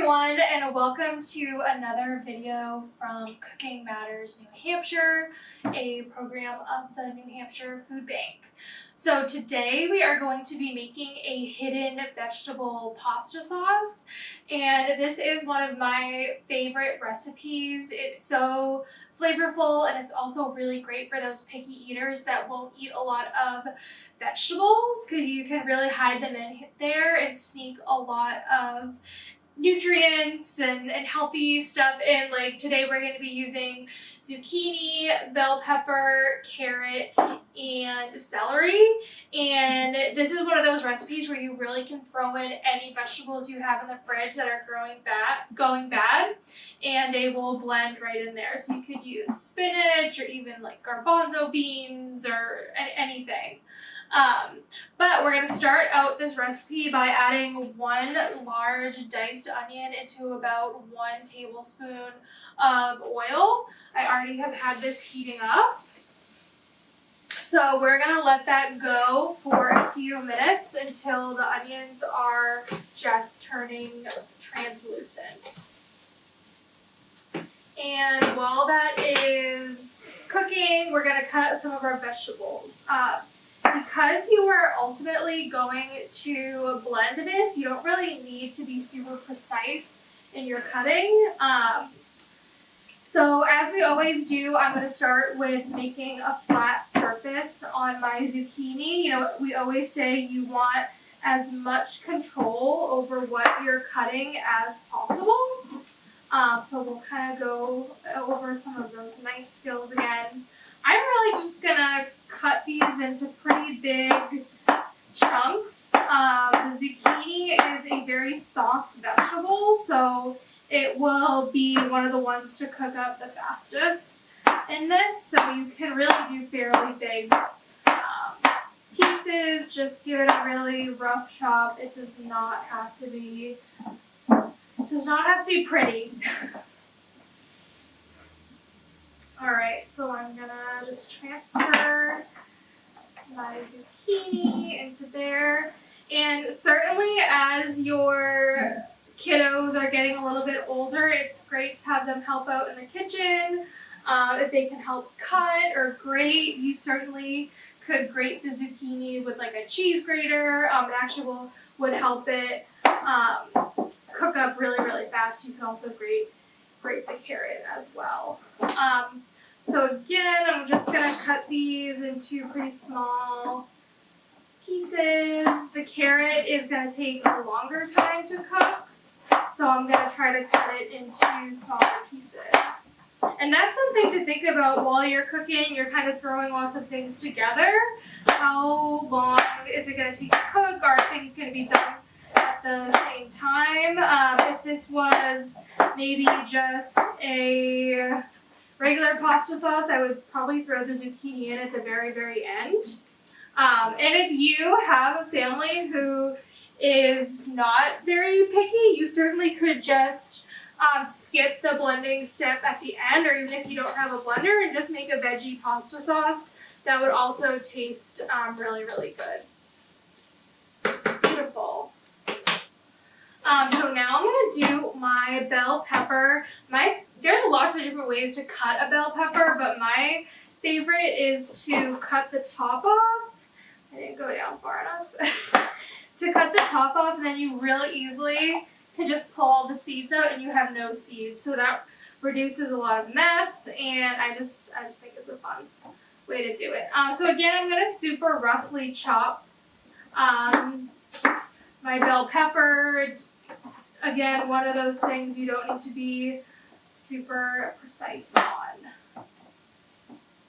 everyone, and welcome to another video from Cooking Matters New Hampshire, a program of the New Hampshire Food Bank. So today we are going to be making a hidden vegetable pasta sauce, and this is one of my favorite recipes. It's so flavorful, and it's also really great for those picky eaters that won't eat a lot of vegetables, because you can really hide them in there and sneak a lot of nutrients and healthy stuff in. Like today we're going to be using zucchini, bell pepper, carrot, and celery. And this is one of those recipes where you really can throw in any vegetables you have in the fridge that are going bad, and they will blend right in there. So you could use spinach or even like garbanzo beans or anything. But we're going to start out this recipe by adding one large diced onion into about 1 tablespoon of oil. I already have had this heating up. So we're going to let that go for a few minutes until the onions are just turning translucent. And while that is cooking, we're going to cut some of our vegetables up. Because you are ultimately going to blend this, you don't really need to be super precise in your cutting. So as we always do, I'm going to start with making a flat surface on my zucchini. You know, we always say you want as much control over what you're cutting as possible. So we'll kind of go over some of those nice skills again. I'm really just going to cut these into pretty big chunks. The zucchini is a very soft vegetable, so it will be one of the ones to cook up the fastest in this, so you can really do fairly big pieces. Just give it a really rough chop. It does not have to be pretty. Alright, so I'm gonna just transfer my zucchini into there. And certainly as your kiddos are getting a little bit older, it's great to have them help out in the kitchen. If they can help cut or grate, you certainly could grate the zucchini with like a cheese grater. It actually would help it cook up really, really fast. You can also grate the carrot as well. So again, I'm just going to cut these into pretty small pieces. The carrot is going to take a longer time to cook, so I'm going to try to cut it into smaller pieces. And that's something to think about while you're cooking. You're kind of throwing lots of things together. How long is it going to take to cook? Are things going to be done at the same time? If this was maybe just a regular pasta sauce, I would probably throw the zucchini in at the very, very end. And if you have a family who is not very picky, you certainly could just skip the blending step at the end, or even if you don't have a blender, and just make a veggie pasta sauce. That would also taste really, really good. Beautiful. So now I'm going to do my bell pepper. There's lots of different ways to cut a bell pepper, but my favorite is to cut the top off. I didn't go down far enough. To cut the top off, and then you really easily can just pull all the seeds out and you have no seeds. So that reduces a lot of mess, and I just think it's a fun way to do it. So again, I'm going to super roughly chop my bell pepper. Again, one of those things you don't need to be super precise on.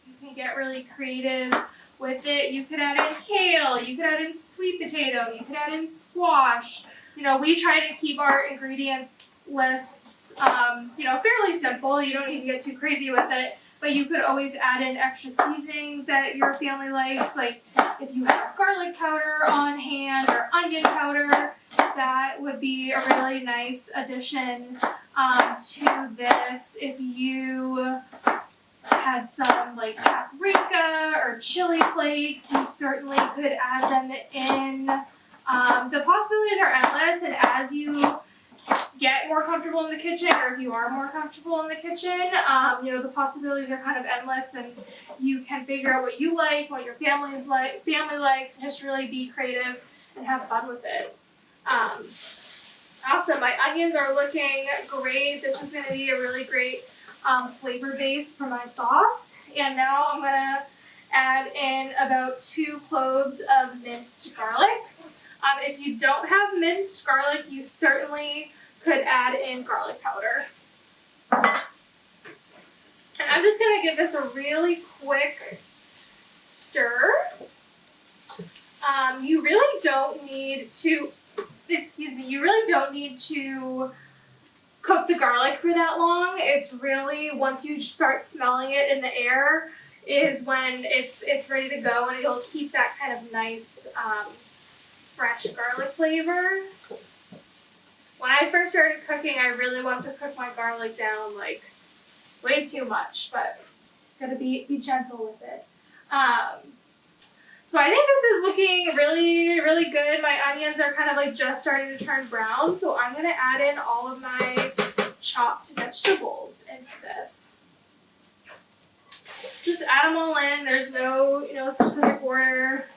You can get really creative with it. You could add in kale, you could add in sweet potato, you could add in squash. You know, we try to keep our ingredients lists, fairly simple. You don't need to get too crazy with it, but you could always add in extra seasonings that your family likes. Like if you have garlic powder on hand or onion powder, that would be a really nice addition to this. If you had some like paprika or chili flakes, you certainly could add them in. The possibilities are endless, and as you get more comfortable in the kitchen, or if you are more comfortable in the kitchen, you know, the possibilities are kind of endless, and you can figure out what you like, what your family likes, just really be creative and have fun with it. Awesome, my onions are looking great. This is gonna be a really great flavor base for my sauce. And now I'm gonna add in about 2 cloves of minced garlic. If you don't have minced garlic, you certainly could add in garlic powder. And I'm just gonna give this a really quick stir. You really don't need to, cook the garlic for that long. It's really, once you start smelling it in the air, is when it's ready to go, and it'll keep that kind of nice, fresh garlic flavor. When I first started cooking, I really wanted to cook my garlic down like way too much, but gotta be gentle with it. So I think this is looking really, really good. My onions are kind of like just starting to turn brown, so I'm gonna add in all of my chopped vegetables into this. Just add them all in. There's no, specific order.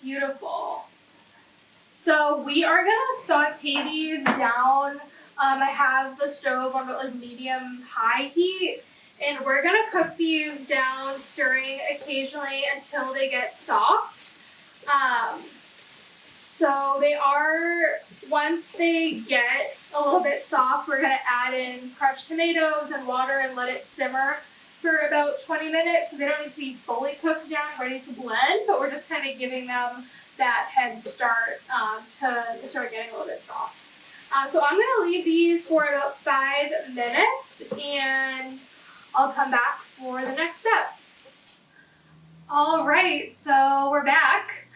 Beautiful. So we are gonna saute these down. I have the stove on like medium-high heat, and we're gonna cook these down, stirring occasionally until they get soft. So they are, once they get a little bit soft, we're gonna add in crushed tomatoes and water and let it simmer for about 20 minutes. So they don't need to be fully cooked down, ready to blend, but we're just kind of giving them that head start to start getting a little bit soft. So I'm gonna leave these for about 5 minutes, and I'll come back for the next step. All right, so we're back.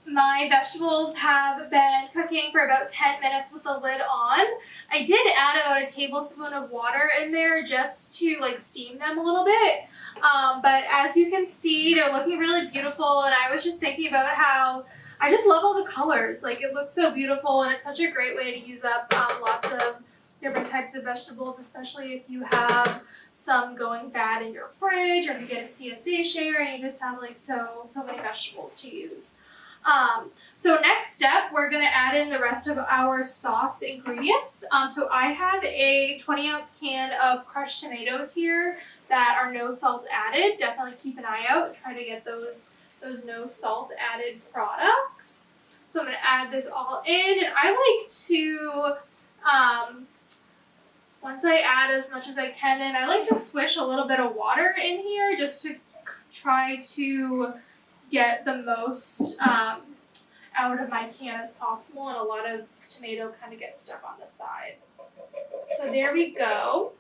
My vegetables have been cooking for about 10 minutes with the lid on. I did add about a tablespoon of water in there just to like steam them a little bit. But as you can see, they're looking really beautiful, and I was just thinking about how I just love all the colors. Like, it looks so beautiful, and it's such a great way to use up lots of different types of vegetables, especially if you have some going bad in your fridge, or if you get a CSA share and you just have like so many vegetables to use. So next step, we're going to add in the rest of our sauce ingredients. So I have a 20-ounce can of crushed tomatoes here that are no salt added. Definitely keep an eye out and try to get those no salt added products. So I'm going to add this all in, and I like to, once I add as much as I can in, I like to swish a little bit of water in here just to try to get the most out of my can as possible, and a lot of tomato kind of gets stuck on the side. So there we go.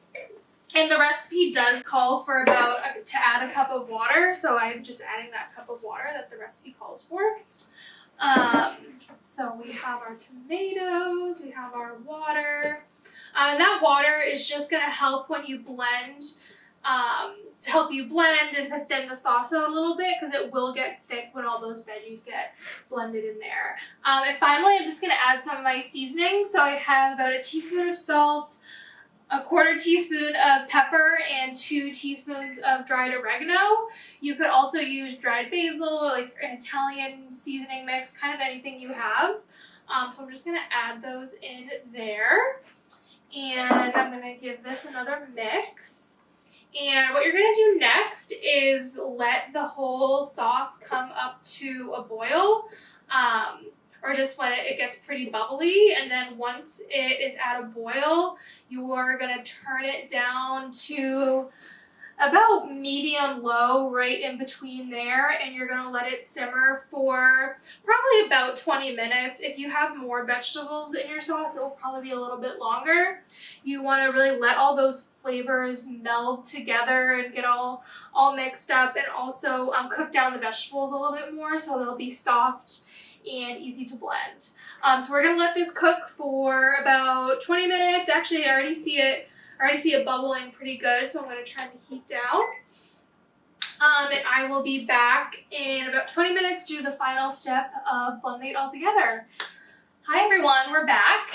And the recipe does call for to add a cup of water, so I'm just adding that cup of water that the recipe calls for. So we have our tomatoes, we have our water, and that water is just going to help when you blend, to help you blend and to thin the sauce out a little bit, because it will get thick when all those veggies get blended in there. And finally, I'm just going to add some of my seasoning. So I have about a teaspoon of salt, a 1/4 teaspoon of pepper, and 2 teaspoons of dried oregano. You could also use dried basil or like an Italian seasoning mix, kind of anything you have. So I'm just going to add those in there. And I'm going to give this another mix. And what you're going to do next is let the whole sauce come up to a boil, or just when it gets pretty bubbly. And then once it is at a boil, you are going to turn it down to about medium-low, right in between there, and you're going to let it simmer for probably about 20 minutes. If you have more vegetables in your sauce, it will probably be a little bit longer. You want to really let all those flavors meld together and get all mixed up, and also cook down the vegetables a little bit more so they'll be soft and easy to blend. So we're going to let this cook for about 20 minutes. Actually, I already see it bubbling pretty good, so I'm going to turn the heat down. And I will be back in about 20 minutes to do the final step of blending it all together. Hi everyone, we're back.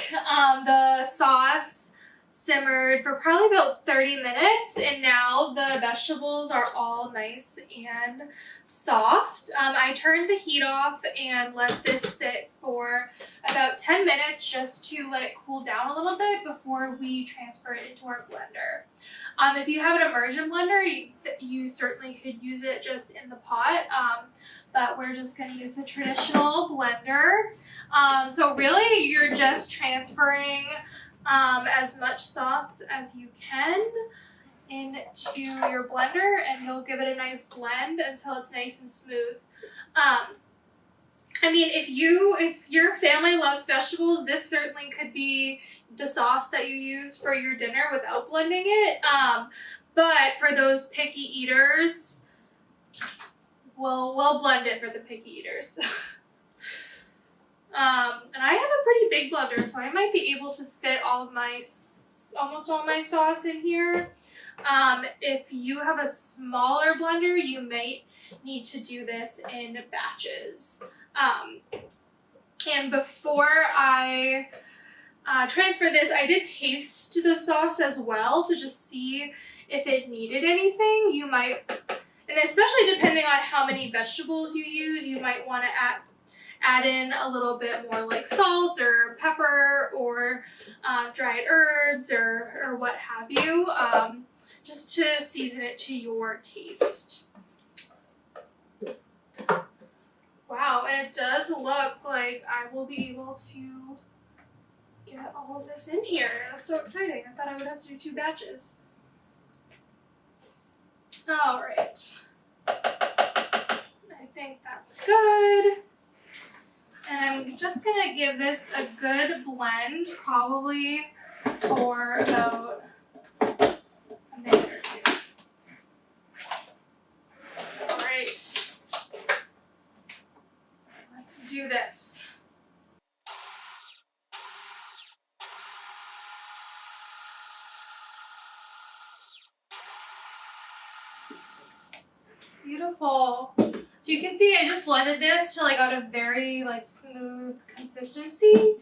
The sauce simmered for probably about 30 minutes, and now the vegetables are all nice and soft. I turned the heat off and let this sit for about 10 minutes just to let it cool down a little bit before we transfer it into our blender. If you have an immersion blender, you certainly could use it just in the pot, but we're just going to use the traditional blender. So really, you're just transferring as much sauce as you can into your blender, and you'll give it a nice blend until it's nice and smooth. I mean, if your family loves vegetables, this certainly could be the sauce that you use for your dinner without blending it. But for those picky eaters, we'll blend it for the picky eaters. And I have a pretty big blender, so I might be able to fit almost all my sauce in here. If you have a smaller blender, you might need to do this in batches. And before I transfer this, I did taste the sauce as well to just see if it needed anything. You might, and especially depending on how many vegetables you use, you might want to add in a little bit more like salt or pepper or dried herbs or what have you, just to season it to your taste. Wow, and it does look like I will be able to get all of this in here. That's so exciting. I thought I would have to do 2 batches. All right. I think that's good. And I'm just going to give this a good blend, probably for about a minute or 2. All right. Let's do this. Beautiful. So you can see I just blended this till I got a very smooth consistency,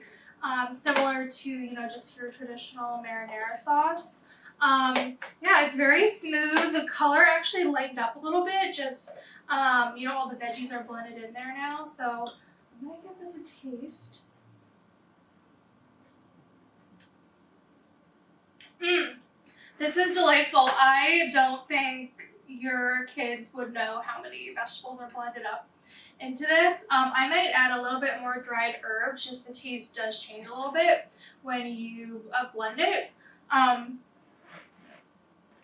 similar to just your traditional marinara sauce. Yeah, it's very smooth. The color actually lightened up a little bit. Just all the veggies are blended in there now. So I'm gonna give this a taste. This is delightful. I don't think your kids would know how many vegetables are blended up into this. I might add a little bit more dried herbs, just the taste does change a little bit when you blend it.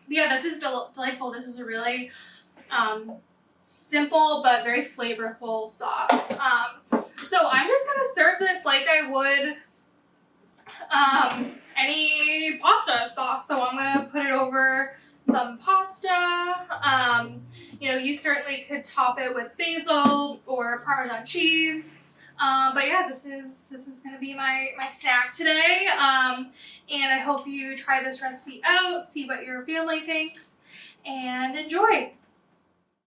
Yeah, this is delightful. This is a really simple but very flavorful sauce. So I'm just going to serve this like I would any pasta sauce. So I'm going to put it over some pasta. You certainly could top it with basil or Parmesan cheese. But yeah, this is going to be my snack today. And I hope you try this recipe out, see what your family thinks, and enjoy.